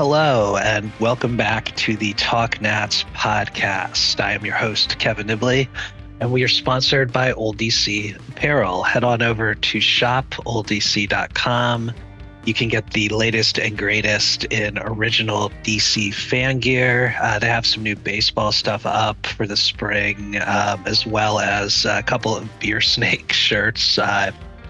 Hello, and welcome back to the Talk Nats podcast. I am your host, Kevin Nibley, and we are sponsored by Old DC Apparel. Head on over to shopoldDC.com. You can get the latest and greatest in original DC fan gear. They have some new baseball stuff up for the spring, as well as a couple of Beer Snake shirts.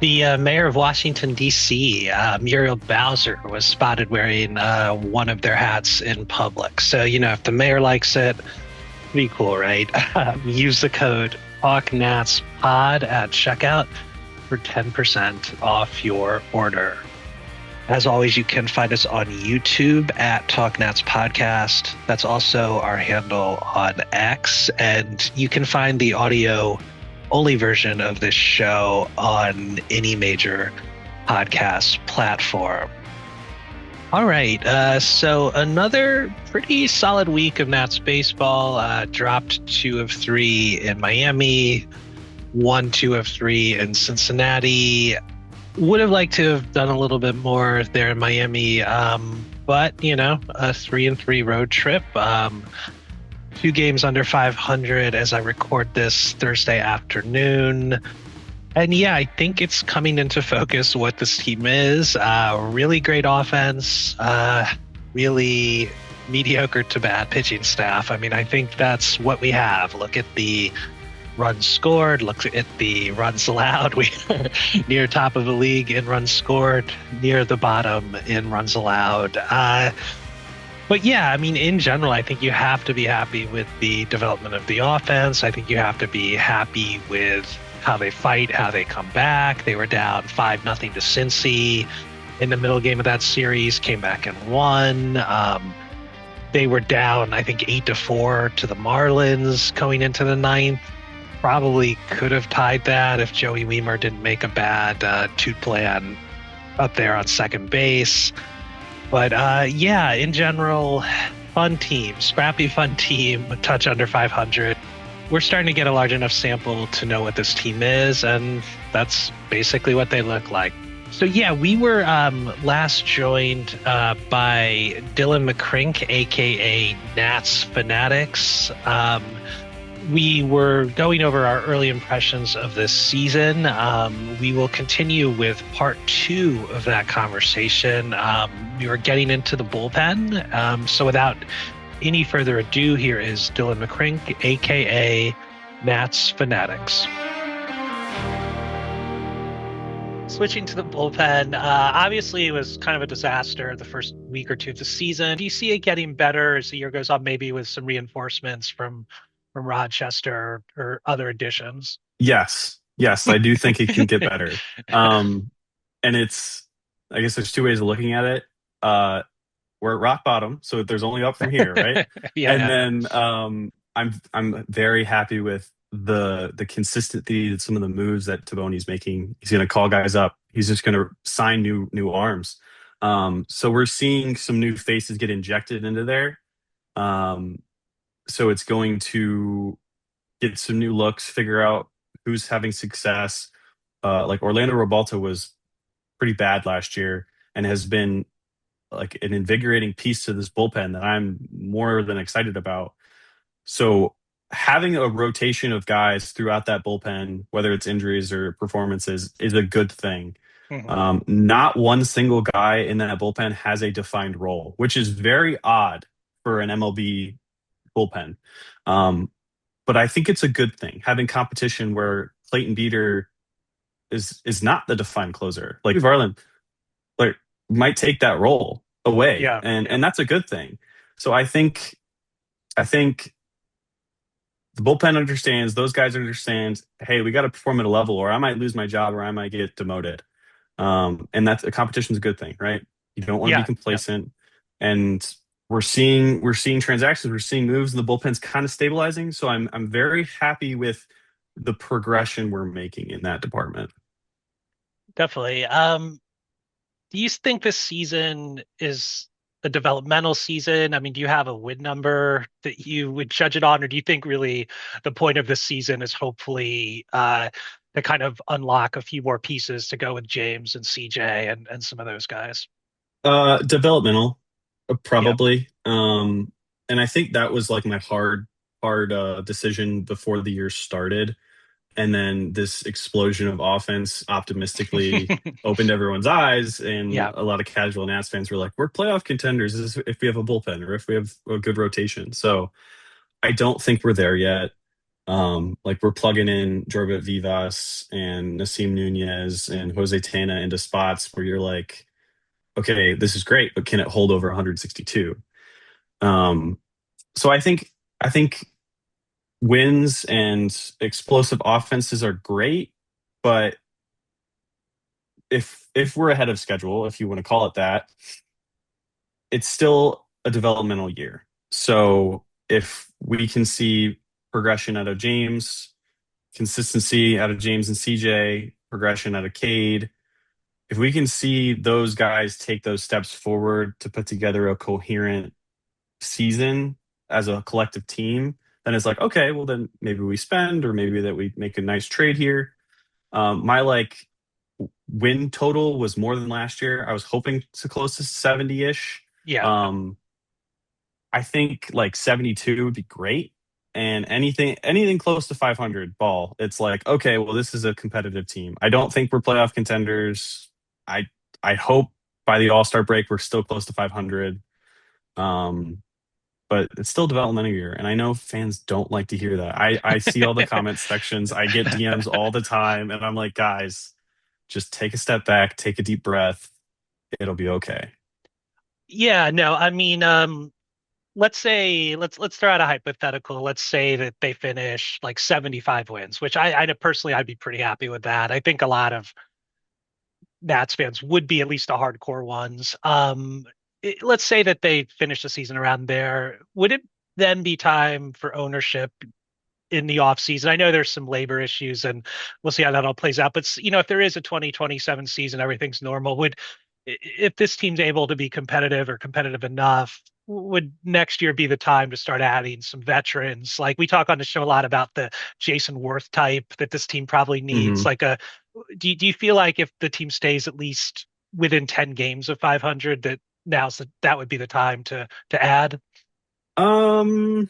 The mayor of Washington, D.C., Muriel Bowser, was spotted wearing one of their hats in public. So, if the mayor likes it, pretty cool, right? Use the code TalkNatsPod at checkout for 10% off your order. As always, you can find us on YouTube at TalkNats Podcast. That's also our handle on X. And you can find the audio only version of this show on any major podcast platform. All right, so another pretty solid week of Nats baseball. Dropped 2 of 3 in Miami, won 2 of 3 in Cincinnati. Would have liked to have done a little bit more there in Miami, but a 3-3 road trip. 2 games under 500 as I record this Thursday afternoon. And yeah, I think it's coming into focus what this team is. Really great offense, really mediocre to bad pitching staff. I mean, I think that's what we have. Look at the runs scored, look at the runs allowed. We are near top of the league in runs scored, near the bottom in runs allowed. But yeah, I mean, in general, I think you have to be happy with the development of the offense. I think you have to be happy with how they fight, how they come back. They were down 5-0 to Cincy in the middle game of that series, came back and won. They were down, I think, 8-4 to the Marlins going into the ninth. Probably could have tied that if Joey Wiemer didn't make a bad toot play up there on second base. But yeah, in general, fun team, scrappy fun team, a touch under 500. We're starting to get a large enough sample to know what this team is, and that's basically what they look like. So yeah, we were last joined by Dylan McCrink, aka Nats Fanatics. We were going over our early impressions of this season. We will continue with part 2 of that conversation. We were getting into the bullpen. So without any further ado, here is Dylan McCrink, aka Nats Fanatics. Switching to the bullpen, obviously it was kind of a disaster the first week or 2 of the season. Do you see it getting better as the year goes on, maybe with some reinforcements from Rochester or other additions? Yes, I do think it can get better. And I guess there's 2 ways of looking at it. We're at rock bottom, so there's only up from here, right? And then I'm very happy with the consistency that some of the moves that Taboni's making. He's going to call guys up. He's just going to sign new arms. So we're seeing some new faces get injected into there. So it's going to get some new looks, figure out who's having success. Like Orlando Robalta was pretty bad last year and has been like an invigorating piece to this bullpen that I'm more than excited about. So having a rotation of guys throughout that bullpen, whether it's injuries or performances, is a good thing. Not one single guy in that bullpen has a defined role, which is very odd for an MLB bullpen. But I think it's a good thing having competition where Clayton Beeter is not the defined closer. Like Varland might take that role away. And that's a good thing. So I think the bullpen understands, those guys understand, hey, we got to perform at a level or I might lose my job or I might get demoted. And that's a competition is a good thing, right? You don't want to be complacent. And we're seeing transactions, we're seeing moves, and the bullpen's kind of stabilizing. So I'm very happy with the progression we're making in that department. Definitely. Do you think this season is a developmental season? I mean, do you have a win number that you would judge it on, or do you think really the point of this season is hopefully to kind of unlock a few more pieces to go with James and CJ and some of those guys? Developmental. Yeah. Probably. And I think that was like my hard decision before the year started. And then this explosion of offense optimistically opened everyone's eyes, and Yeah. a lot of casual Nats fans were like, "We're playoff contenders if we have a bullpen or if we have a good rotation." So I don't think we're there yet. Like we're plugging in Jorbit Vivas and Nasim Nunez and Jose Tena into spots where you're like, okay, this is great, but can it hold over 162? Um, so I think wins and explosive offenses are great, but if we're ahead of schedule, if you want to call it that, it's still a developmental year. So if we can see progression out of James, consistency out of James and CJ, progression out of Cade, if we can see those guys take those steps forward to put together a coherent season as a collective team, then it's like, okay, well then maybe we spend or maybe that we make a nice trade here. My like win total was more than last year. I was hoping to close to 70-ish. Yeah. Um, I think like 72 would be great. And anything close to 500 ball, it's like, okay, well, this is a competitive team. I don't think we're playoff contenders. I I hope by the All-Star break we're still close to 500. Um, but it's still developmental year, and I know fans don't like to hear that. I see all the comment sections, I get DMs all the time, and I'm like, guys, just take a step back, take a deep breath. It'll be okay. Yeah, no, I mean, let's say let's throw out a hypothetical. Let's say that they finish like 75 wins, which I know personally I'd be pretty happy with that. I think a lot of Nats fans would be, at least the hardcore ones. Let's say that they finish the season around there. Would it then be time for ownership in the off season? I know there's some labor issues and we'll see how that all plays out. But if there is a 2027 season, everything's normal. If this team's able to be competitive or competitive enough, would next year be the time to start adding some veterans? Like we talk on the show a lot about the Jason Worth type that this team probably needs. Hmm. Do you feel like if the team stays at least within 10 games of 500, that would be the time to add? Um,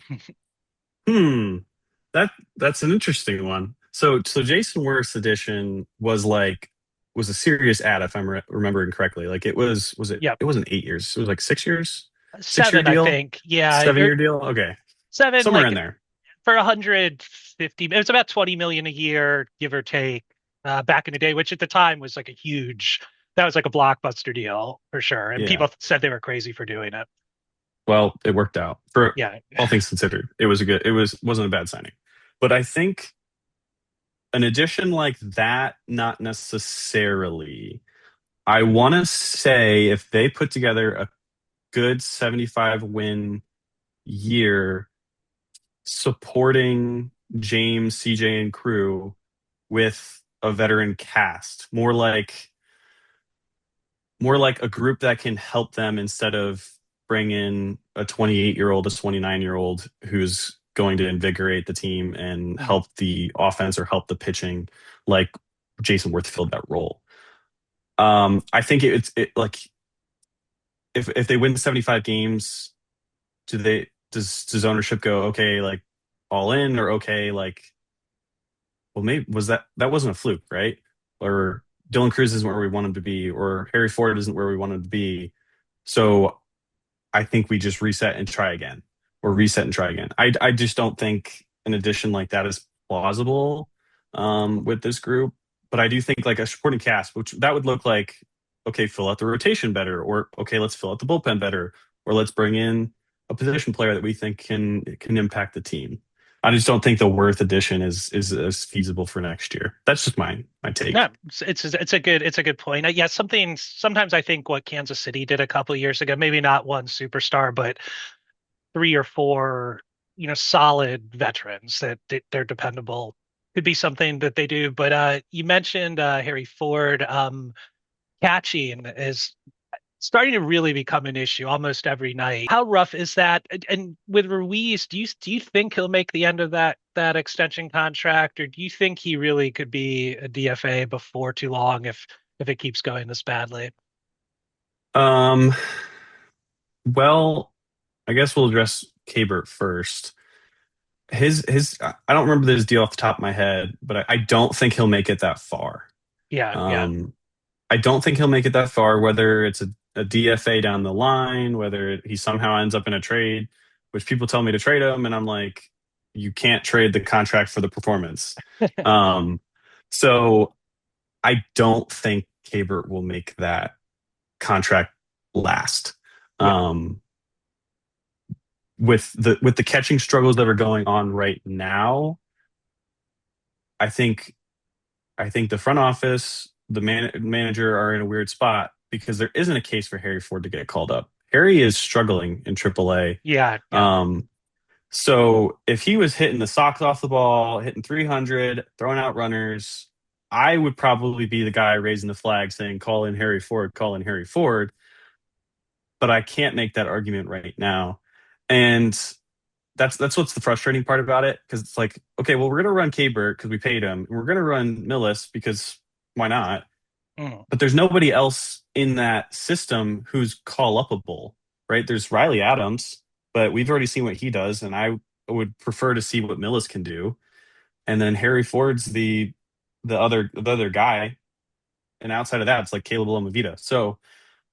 hmm. That's an interesting one. So Jason Worth's edition was a serious ad if I'm remembering correctly. Like Yep. it wasn't 8 years. It was like 6 years, 6 year 7, I deal, think. Yeah. 7 year deal. Okay, Seven, somewhere in like there. for 150, it was about 20 million a year, give or take, back in the day, which at the time was like that was like a blockbuster deal for sure. And Yeah. people said they were crazy for doing it. Well, it worked out for Yeah. all things considered. It wasn't a bad signing. But I think an addition like that, not necessarily. I want to say if they put together a good 75 win year supporting James, CJ, and crew with a veteran cast, more like a group that can help them instead of bring in a 28-year-old, a 29-year-old who's going to invigorate the team and Mhm. help the offense or help the pitching, like Jason Worth filled that role. I think like if they win 75 games, does ownership go okay like all in or okay like, well, maybe that wasn't a fluke, right? Or Dylan Cruz isn't where we want him to be, or Harry Ford isn't where we want him to be. So I think we just reset and try again, or reset and try again. I just don't think an addition like that is plausible with this group. But I do think like a supporting cast, which that would look like, okay, fill out the rotation better, or okay, let's fill out the bullpen better, or let's bring in a position player that we think can impact the team. I just don't think the Worth addition is feasible for next year. That's just my No, take. it's a good point. Yeah, sometimes I think what Kansas City did a couple of years ago, maybe not one superstar, but three or four, solid veterans that they're dependable could be something that they do. But you mentioned Harry Ford. Catching is starting to really become an issue almost every night. How rough is that? And with Ruiz, do you think he'll make the end of that extension contract, or do you think he really could be a DFA before too long if it keeps going this badly? Um, Well, I guess we'll address Kabert first. I don't remember his deal off the top of my head, but I don't think he'll make it that far. Yeah, yeah. Um, I don't think he'll make it that far, whether it's a DFA down the line, whether he somehow ends up in a trade, which people tell me to trade him, and I'm like, you can't trade the contract for the performance. Um, so I don't think Kabert will make that contract last. Yeah. Um, with the catching struggles that are going on right now, I think I think the front office, the manager are in a weird spot because there isn't a case for Harry Ford to get called up. Harry is struggling in AAA. Yeah, yeah. Um, so if he was hitting the socks off the ball, hitting 300, throwing out runners, I would probably be the guy raising the flag saying, call in Harry Ford, call in Harry Ford. But I can't make that argument right now. And that's what's the frustrating part about it because it's like, okay, well, we're gonna run Kabert because we paid him, and we're gonna run Millis because why not? Mm. But there's nobody else in that system who's call upable, right? There's Riley Adams, but we've already seen what he does, and I would prefer to see what Millis can do. And then Harry Ford's the other guy, and outside of that, it's like Caleb Lomavita. So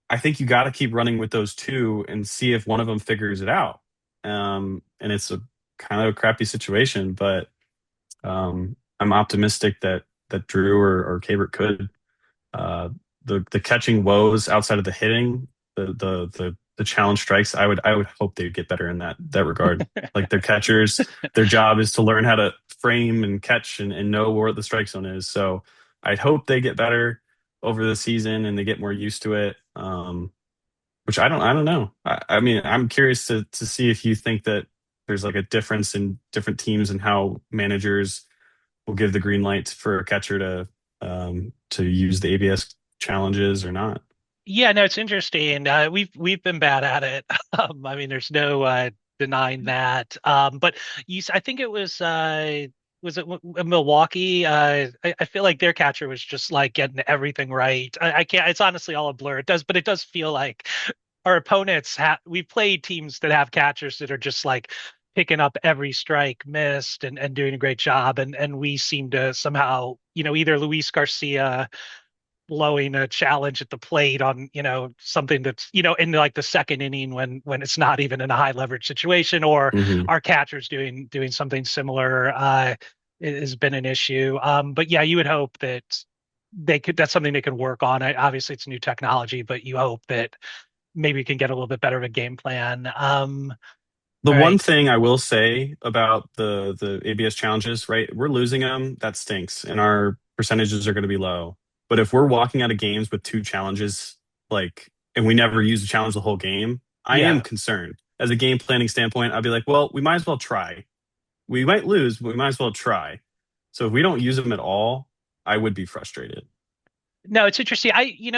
I think you got to keep running with those two and see if one of them figures it out. And it's a kind of a crappy situation, but I'm optimistic that Drew or Kabert could. Uh, the catching woes outside of the hitting, the challenge strikes, I would hope they'd get better in that regard. Like their catchers, their job is to learn how to frame and catch and know where the strike zone is. So I'd hope they get better over the season and they get more used to it. Which I don't know. I mean, I'm curious to see if you think that there's like a difference in different teams and how managers will give the green light for a catcher to use the ABS challenges or not. Yeah, no, it's interesting. We've been bad at it. I mean, there's no denying that. But I think it was it Milwaukee? I feel like their catcher was just like getting everything right. I can't. It's honestly all a blur. But it does feel like our opponents have. We've played teams that have catchers that are just like picking up every strike missed and doing a great job, and we seem to somehow, either Luis Garcia blowing a challenge at the plate on something that's in like the second inning when it's not even in a high leverage situation, or Hmm. our catchers doing something similar has been an issue. But yeah, you would hope that that's something they can work on. Obviously it's new technology, but you hope that maybe we can get a little bit better of a game plan. The All one right. thing I will say about the ABS challenges, right? We're losing them. That stinks, and our percentages are going to be low. But if we're walking out of games with two challenges, like, and we never use the challenge the whole game, I am Yeah. concerned. As a game planning standpoint, I'd be like, well, we might as well try. We might lose, but we might as well try. So if we don't use them at all, I would be frustrated. No, it's interesting.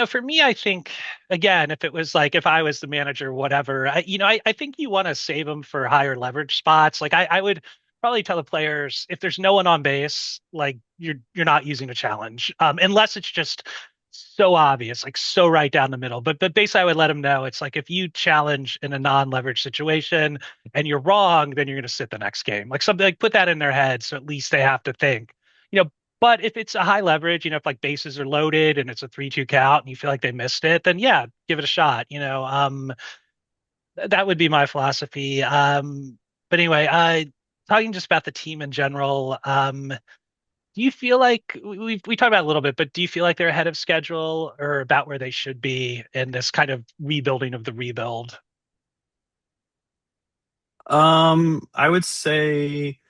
For me, I think again, if it was like if I was the manager, whatever, I think you want to save them for higher leverage spots. Like I would probably tell the players if there's no one on base, like you're not using a challenge, unless it's just so obvious, like so right down the middle. But basically, I would let them know it's like if you challenge in a non-leverage situation and you're wrong, then you're going to sit the next game. Like something like put that in their head, so at least they have to think. You know, but if it's a high leverage, if like bases are loaded and it's a 3-2 count and you feel like they missed it, then yeah, give it a shot. That would be my philosophy. But anyway, talking just about the team in general, do you feel like we talked about it a little bit, but do you feel like they're ahead of schedule or about where they should be in this kind of rebuilding of the rebuild? I would say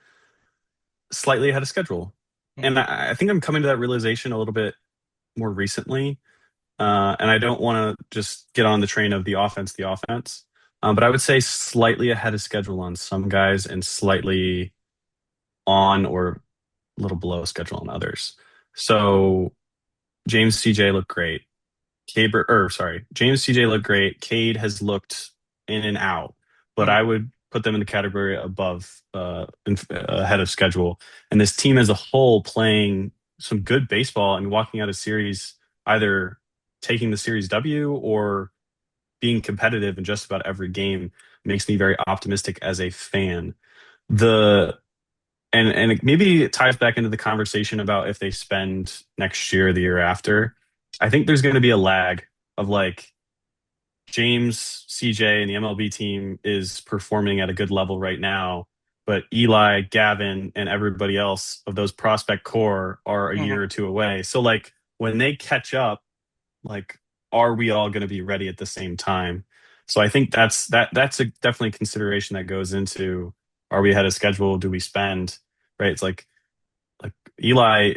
slightly ahead of schedule. And Mhm. I think I'm coming to that realization a little bit more recently. And I don't want to just get on the train of the offense. But I would say slightly ahead of schedule on some guys and slightly on or a little below schedule on others. So James CJ looked great. James CJ looked great. Cade has looked in and out, but I Mhm. would put them in the category above, ahead of schedule. And this team as a whole playing some good baseball and walking out of series, either taking the series W or being competitive in just about every game makes me very optimistic as a fan. The and maybe it ties back into the conversation about if they spend next year or the year after. I think there's going to be a lag of like James, CJ, and the MLB team is performing at a good level right now, but Eli, Gavin, and everybody else of those prospect core are a year or two away. So like when they catch up, like are we all going to be ready at the same time? So I think that's a definitely consideration that goes into, are we ahead of schedule? Do we spend, right? It's like Eli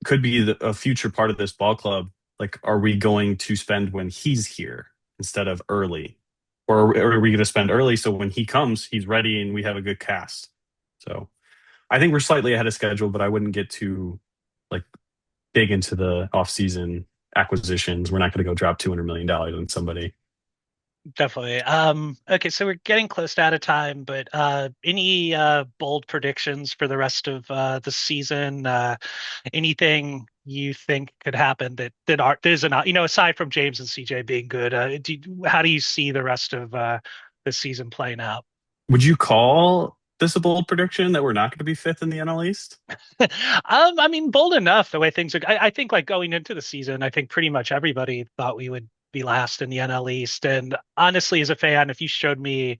could be a future part of this ball club. Like, are we going to spend when he's here instead of early? Or are we going to spend early so when he comes, he's ready and we have a good cast? So I think we're slightly ahead of schedule, but I wouldn't get too like big into the off-season acquisitions. We're not going to go drop $200 million on somebody. Definitely. Okay, so we're getting close to out of time, but any bold predictions for the rest of the season? Anything you think could happen that isn't, aside from James and CJ being good, how do you see the rest of the season playing out? Would you call this a bold prediction that we're not going to be fifth in the NL East? I mean, bold enough the way things are. I think like going into the season, I think pretty much everybody thought we would be last in the NL East. And honestly, as a fan, if you showed me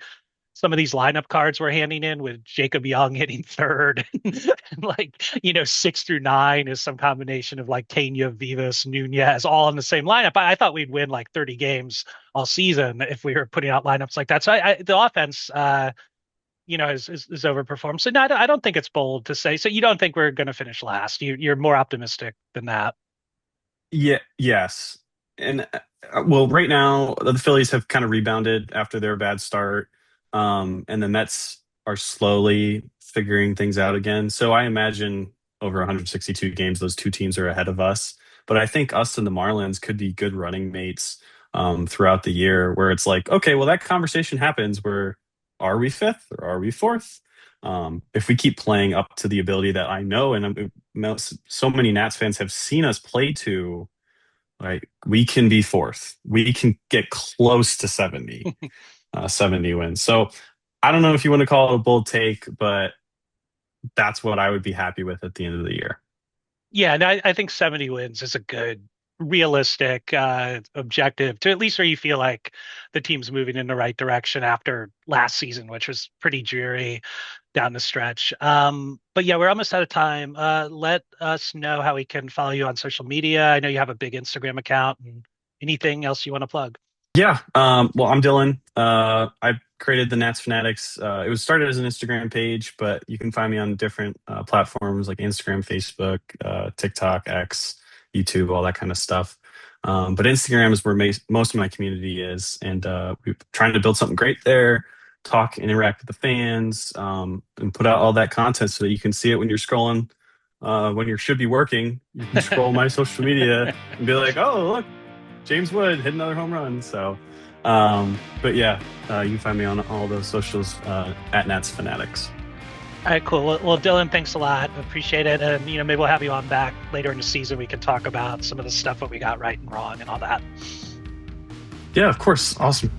some of these lineup cards we're handing in with Jacob Young hitting third, and like, 6 through 9 is some combination of like Tena, Vivas, Nunez, all in the same lineup. I thought we'd win like 30 games all season if we were putting out lineups like that. So the offense, is overperformed. So no, I don't think it's bold to say. So you don't think we're going to finish last? You're more optimistic than that? Yeah, yes. And well, right now the Phillies have kind of rebounded after their bad start, and the Mets are slowly figuring things out again. So I imagine over 162 games, those two teams are ahead of us. But I think us and the Marlins could be good running mates throughout the year, where it's like, okay, well, that conversation happens where are we fifth or are we fourth? If we keep playing up to the ability that I know, and so many Nats fans have seen us play to, like we can be fourth. We can get close to 70 wins. So I don't know if you want to call it a bold take, but that's what I would be happy with at the end of the year. Yeah, and I think 70 wins is a good, realistic objective to at least where you feel like the team's moving in the right direction after last season, which was pretty dreary down the stretch. But yeah, we're almost out of time. Let us know how we can follow you on social media. I know you have a big Instagram account, and anything else you want to plug? Yeah. Well, I'm Dylan. I created the Nats Fanatics. It was started as an Instagram page, but you can find me on different platforms like Instagram, Facebook, TikTok, X, YouTube, all that kind of stuff. But Instagram is where most of my community is, and we're trying to build something great there. Talk, interact with the fans, and put out all that content so that you can see it when you're scrolling. When you should be working, you can scroll my social media and be like, "Oh, look, James Wood hit another home run." So, but yeah, you can find me on all those socials at Nats Fanatics. All right, cool. Well, Dylan, thanks a lot. Appreciate it. And, maybe we'll have you on back later in the season. We can talk about some of the stuff that we got right and wrong and all that. Yeah, of course. Awesome.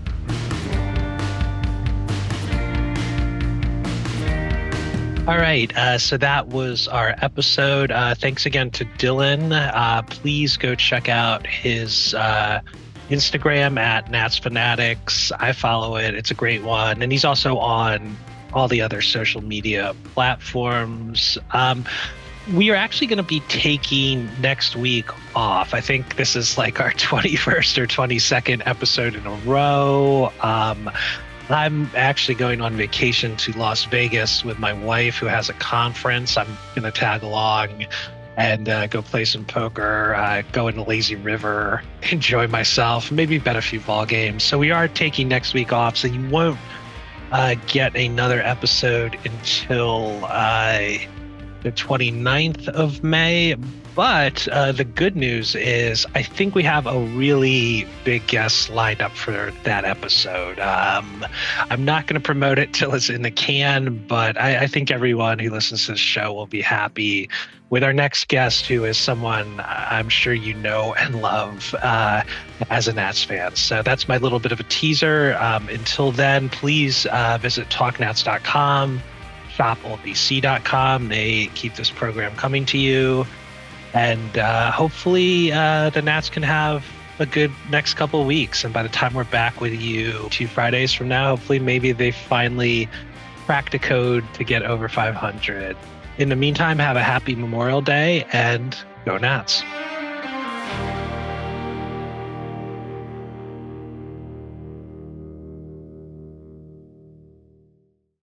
All right. So that was our episode. Thanks again to Dylan. Please go check out his Instagram at Nats Fanatics. I follow it. It's a great one. And he's also on all the other social media platforms. We are actually going to be taking next week off. I think this is like our 21st or 22nd episode in a row. I'm actually going on vacation to Las Vegas with my wife, who has a conference. I'm going to tag along and go play some poker, go into Lazy River, enjoy myself, maybe bet a few ball games. So we are taking next week off, so you won't get another episode until the 29th of May. But the good news is I think we have a really big guest lined up for that episode. I'm not going to promote it till it's in the can, but I think everyone who listens to this show will be happy with our next guest, who is someone I'm sure you know and love as a Nats fan. So that's my little bit of a teaser. Until then, please visit talknats.com, shopoldbc.com. They keep this program coming to you. And hopefully the Nats can have a good next couple of weeks. And by the time we're back with you 2 Fridays from now, hopefully maybe they finally cracked a code to get over 500. In the meantime, have a happy Memorial Day and go Nats.